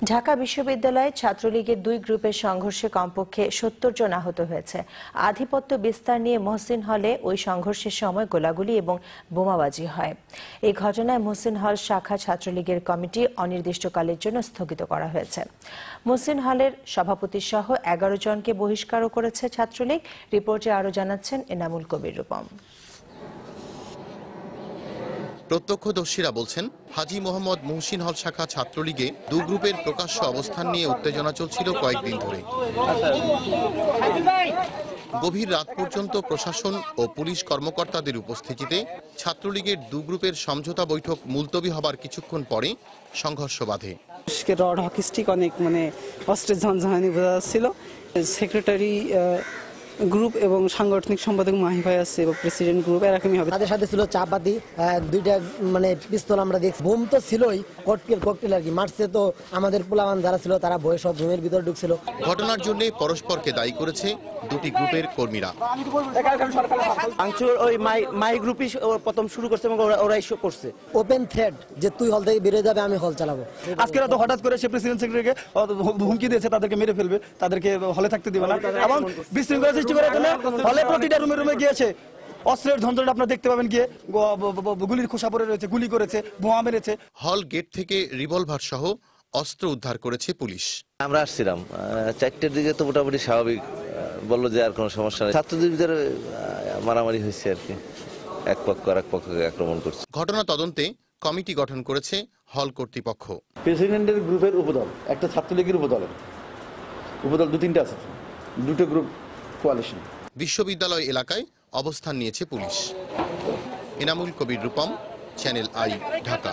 ঢাকা বিশ্ববিদ্যালয়ে ছাত্রলীগের দুই গ্রুপের সংঘর্ষে কমপক্ষে ৭০ জন আহত হয়েছে। আধিপত্য বিস্তার নিয়ে মহসিন হলে ওই সংঘর্ষের সময় গোলাগুলি এবং বোমাবাজি হয়। এই ঘটনায় মহসিন হল শাখা ছাত্রলীগের কমিটি অনির্দিষ্টকালের জন্য স্থগিত করা হয়েছে। মহসিন হলের সভাপতি সহ ১১ জনকে বহিষ্কারও করেছে ছাত্রলীগ। রিপোর্টে আরও জানাচ্ছেন এনামুল কবির রূপম। প্রত্যক্ষদর্শীরা বলছেন, হাজী মোহাম্মদ মুহসিন হল শাখা ছাত্রলীগে দু গ্রুপের প্রকাশ্য অবস্থান নিয়ে উত্তেজনা চলছিল কয়েকদিন ধরে। গভীর রাত পর্যন্ত প্রশাসন ও পুলিশ কর্মকর্তাদের উপস্থিতিতে ছাত্রলীগের দু গ্রুপের সমঝোতা বৈঠক মুলতবি হবার কিছুক্ষণ পরে সংঘর্ষ বাধে। রড হকি স্টিক অনেক অস্ত্রের ঝনঝনানি বোঝা যাচ্ছিল। সেক্রেটারি গ্রুপ এবং সাংগঠনিক সম্পাদক মাহি ভাই আছে এবং প্রেসিডেন্ট গ্রুপ এরকমই হবে। তাদের সাথে ছিল চাপাতি, দুইটা পিস্তল আমরা দেখছি। বোম তো ছিলই, ককটেল আর কি মারছে। তো আমাদের পোলাবান যারা ছিল তারা ভয়ে সব রুমের ভিতর ঢুকছিল। ঘটনার জন্য পরস্পরকে দায়ী করেছে দুটি গ্রুপের কর্মীরা। ওই মাই গ্রুপই প্রথম শুরু করছে এবং ওরাই করছে ওপেন থ্রেড যে তুই হল থেকে বেরিয়ে যাবে, আমি হল চালাবো। আজকে তো হঠাৎ করে সে প্রেসিডেন্ট সেক্রেটারিকে হুমকি দিয়েছে, তাদেরকে মেরে ফেলবে, তাদেরকে হলে থাকতে দিবে না এবং বিশৃঙ্খলা সৃষ্টি করার জন্য হলে প্রতিটা রুমে রুমে গিয়েছে। অস্ত্রের ঝঞ্ঝাট আপনারা দেখতে পাবেন, গিয়ে গুলির খোসা পড়ে রয়েছে, গুলি করেছে, বোমা মেরেছে। হল গেট থেকে রিভলভার সহ অস্ত্র উদ্ধার করেছে পুলিশ। আমরা আসছিলাম 4টার দিকে, তো মোটামুটি স্বাভাবিক, বললো যে আর কোনো সমস্যা নেই। ছাত্রদের ভিতরে মারামারি হয়েছে আর কি, এক পক্ষ আর এক পক্ষকে আক্রমণ করছে। ঘটনা তদন্তে কমিটি গঠন করেছে হল কর্তৃপক্ষ। প্রেসিডেন্টের গ্রুপের উপদল, একটা ছাত্রলীগের উপদল 2-3টা আছে, দুটো গ্রুপ কোয়ালিশন। বিশ্ববিদ্যালয় এলাকায় অবস্থান নিয়েছে police. Enamul Kabir Rupam, channel I, Dhaka.